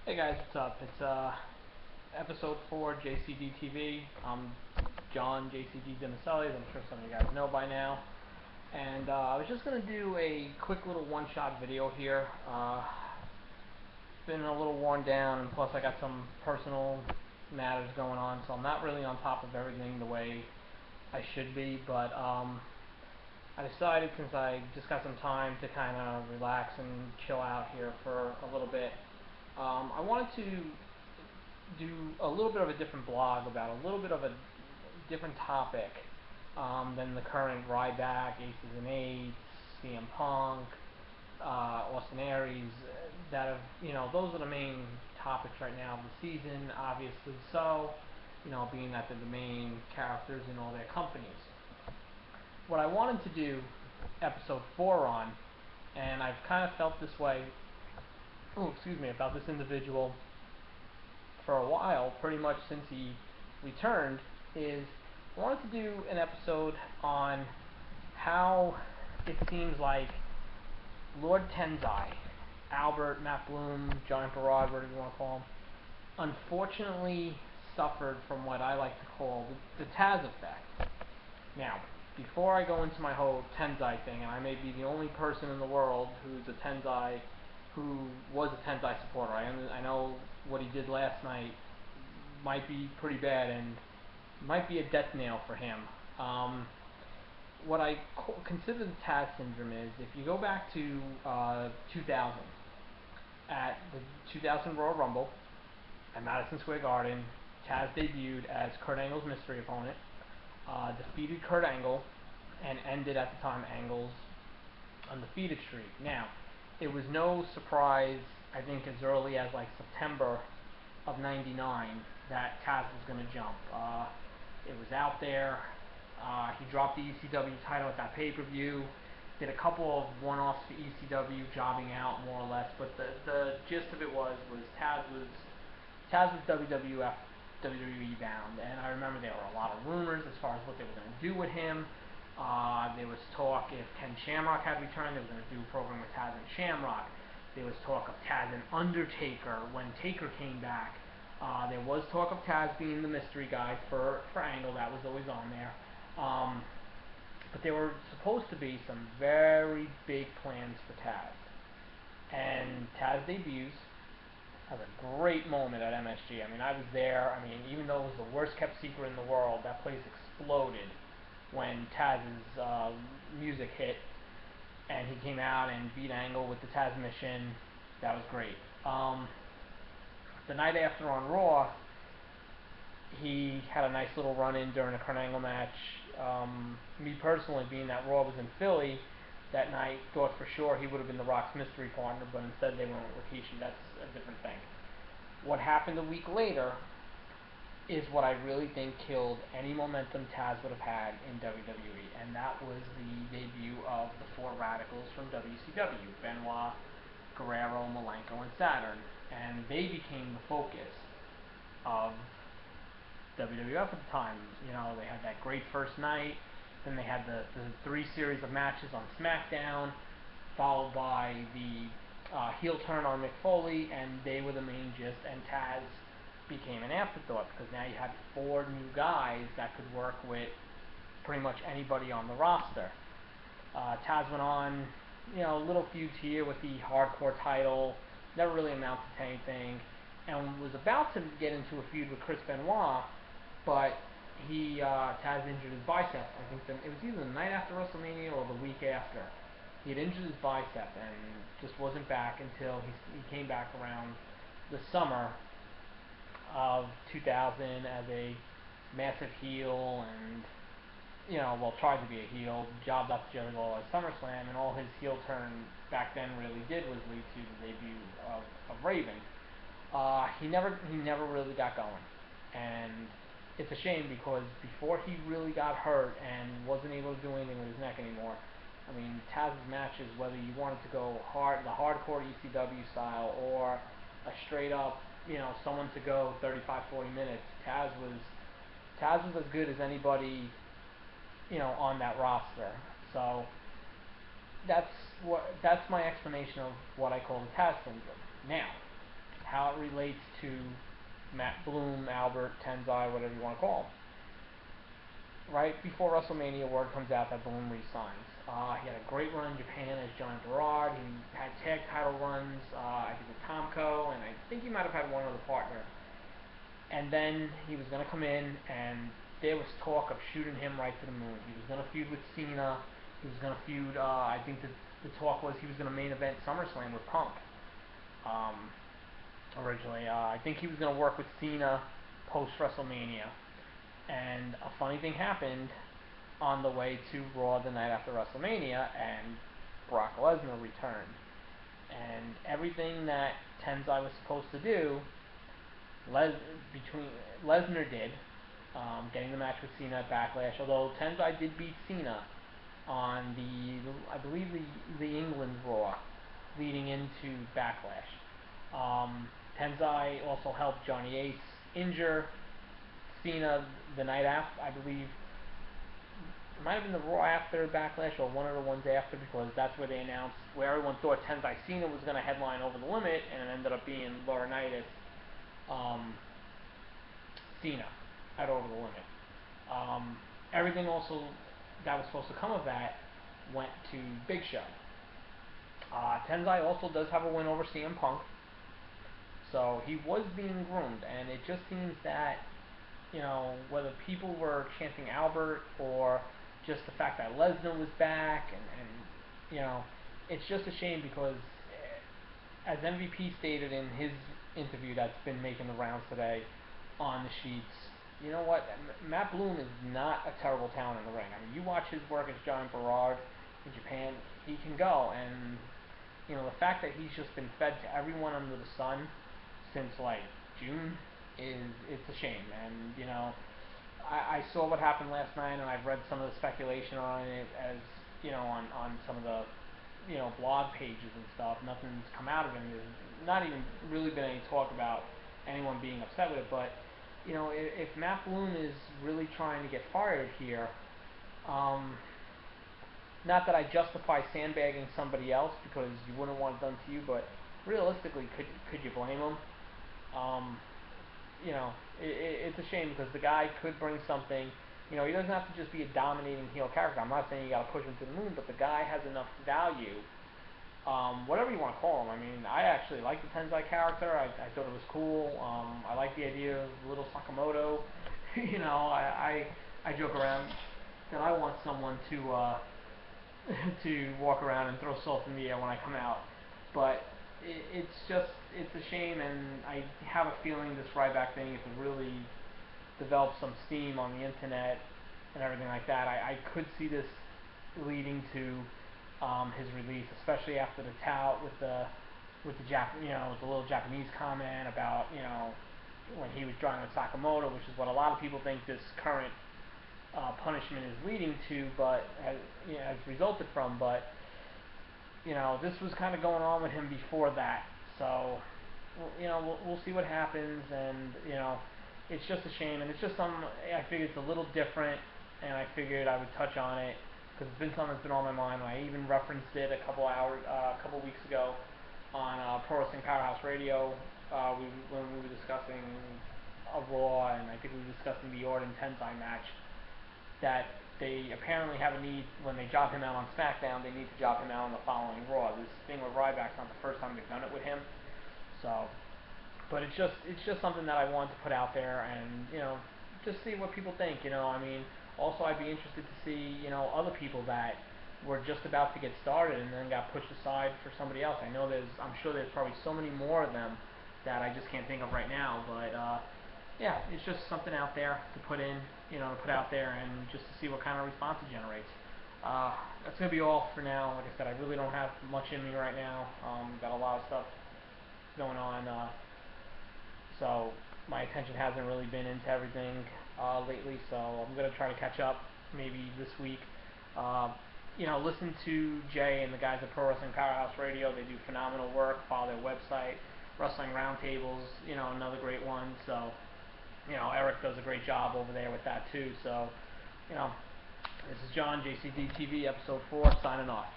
Hey guys, what's up? It's episode 4 JCD TV. I'm John JCD Tensai, as I'm sure some of you guys know by now. And I was just going to do a quick little one-shot video here. Been a little worn down, and plus I got some personal matters going on, so I'm not really on top of everything the way I should be. But I decided, since I just got some time to kind of relax and chill out here for a little bit, I wanted to do a little bit of a different blog about a little bit of a different topic than the current Ryback, Aces and Eights, CM Punk, Austin Aries. That have, those are the main topics right now of the season, obviously so, being that they're the main characters in all their companies. What I wanted to do episode 4 on, and I've kind of felt this way, about this individual for a while, pretty much since he returned, is I wanted to do an episode on how it seems like Lord Tensai, Albert, Matt Bloom, Giant Barad, whatever you want to call him, unfortunately suffered from what I like to call the Tazz effect. Now, before I go into my whole Tensai thing, and I may be the only person in the world who was a Tensai supporter. I know what he did last night might be pretty bad and might be a death nail for him. What I consider the Tazz syndrome is, if you go back to 2000, at the 2000 Royal Rumble at Madison Square Garden, Tazz debuted as Kurt Angle's mystery opponent, defeated Kurt Angle, and ended, at the time, Angle's undefeated streak. Now, it was no surprise, I think, as early as like September of '99 that Tazz was going to jump. It was out there. He dropped the ECW title at that pay-per-view. Did a couple of one-offs for ECW, jobbing out more or less. But the gist of it was Tazz was WWF WWE bound, and I remember there were a lot of rumors as far as what they were going to do with him. There was talk, if Ken Shamrock had returned, they were going to do a program with Tazz and Shamrock. There was talk of Tazz and Undertaker when Taker came back. There was talk of Tazz being the mystery guy for Angle. That was always on there. But there were supposed to be some very big plans for Tazz. And Tazz debuts, has a great moment at MSG. I mean, I was there. I mean, even though it was the worst kept secret in the world, that place exploded when Tazz's music hit, and he came out and beat Angle with the Tazz mission. That was great. The night after on Raw, he had a nice little run-in during a Kurt Angle match. Me personally, being that Raw was in Philly that night, thought for sure he would have been The Rock's mystery partner, but instead they went with Rikishi. That's a different thing. What happened a week later is what I really think killed any momentum Tazz would have had in WWE, and that was the debut of the Four Radicals from WCW, Benoit, Guerrero, Malenko, and Saturn, and they became the focus of WWF at the time. They had that great first night, then they had the 3 series of matches on SmackDown, followed by the heel turn on Mick Foley, and they were the main gist, and Tazz became an afterthought, because now you had 4 new guys that could work with pretty much anybody on the roster. Tazz went on, little feuds here with the hardcore title, never really amounted to anything, and was about to get into a feud with Chris Benoit, but Tazz injured his bicep. I think it was either the night after WrestleMania or the week after. He had injured his bicep and just wasn't back until he came back around the summer of 2000 as a massive heel, and tried to be a heel, jobbed up Jerry Lawler at SummerSlam, and all his heel turn back then really did was lead to the debut of Raven. He never really got going, and it's a shame, because before he really got hurt and wasn't able to do anything with his neck anymore, I mean, Tazz's matches, whether you wanted to go the hardcore ECW style or a straight up, someone to go 35-40 minutes, Tazz was as good as anybody, on that roster. So that's my explanation of what I call the Tazz syndrome. Now, how it relates to Matt Bloom, Albert, Tensai, whatever you want to call him. Right before WrestleMania, word comes out that Bloom resigns. He had a great run in Japan as John Berard. He had tag title runs, I think with Tomko, and I think he might have had one other partner. And then he was going to come in, and there was talk of shooting him right to the moon. He was going to feud with Cena. He was going to feud, I think the talk was he was going to main event SummerSlam with Punk. Originally, I think he was going to work with Cena post WrestleMania. And a funny thing happened on the way to Raw the night after WrestleMania, and Brock Lesnar returned. And everything that Tensai was supposed to do, Lesnar did, getting the match with Cena at Backlash. Although Tensai did beat Cena on I believe the England Raw, leading into Backlash. Tensai also helped Johnny Ace injure Cena the night after, I believe. It might have been the Raw after Backlash or one of the ones after, because that's where they announced, where everyone thought Tensai Cena was going to headline Over the Limit, and it ended up being Laurinaitis Cena at Over the Limit. Everything also that was supposed to come of that went to Big Show. Tensai also does have a win over CM Punk, so he was being groomed, and it just seems that, whether people were chanting Albert or just the fact that Lesnar was back, and it's just a shame because, as MVP stated in his interview that's been making the rounds today on the sheets, you know what, Matt Bloom is not a terrible talent in the ring. I mean, you watch his work as John Berard in Japan, he can go, and the fact that he's just been fed to everyone under the sun since like June it's a shame. And I saw what happened last night, and I've read some of the speculation on it, as on some of the blog pages and stuff. Nothing's come out of it. There's not even really been any talk about anyone being upset with it. But if Matt Bloom is really trying to get fired here, not that I justify sandbagging somebody else, because you wouldn't want it done to you, but realistically, could you blame him? It's a shame, because the guy could bring something. He doesn't have to just be a dominating heel character. I'm not saying you got to push him to the moon, but the guy has enough value. Whatever you want to call him. I mean, I actually like the Tensai character. I thought it was cool. I like the idea of little Sakamoto. I joke around that I want someone to walk around and throw salt in the air when I come out. But it's a shame, and I have a feeling this Ryback thing, if it really develops some steam on the internet and everything like that, I could see this leading to his release, especially after the tout with the with the little Japanese comment about when he was drawing with Sakamoto, which is what a lot of people think this current punishment is leading to, but has resulted from. But this was kind of going on with him before that, so we'll see what happens. And it's just a shame, and it's just something I figured it's a little different, and I figured I would touch on it because it's been something that's been on my mind. I even referenced it a couple weeks ago on Pro Wrestling Powerhouse Radio when we were discussing a Raw, and I think we were discussing the Orton Tensai match, that they apparently have a need, when they job him out on SmackDown, they need to job him out on the following Raw. This thing with Ryback's not the first time they've done it with him. So, but it's just something that I wanted to put out there, and just see what people think. I mean, also I'd be interested to see other people that were just about to get started and then got pushed aside for somebody else. I'm sure there's probably so many more of them that I just can't think of right now. But yeah, it's just something out there to put in, to put out there, and just to see what kind of response it generates. That's gonna be all for now. Like I said, I really don't have much in me right now. Got a lot of stuff going on, so my attention hasn't really been into everything lately. So I'm gonna try to catch up maybe this week. Listen to Jay and the guys at Pro Wrestling Powerhouse Radio. They do phenomenal work. Follow their website. Wrestling Roundtables, another great one. So, Eric does a great job over there with that too. So, this is John, JCD TV, episode 4, signing off.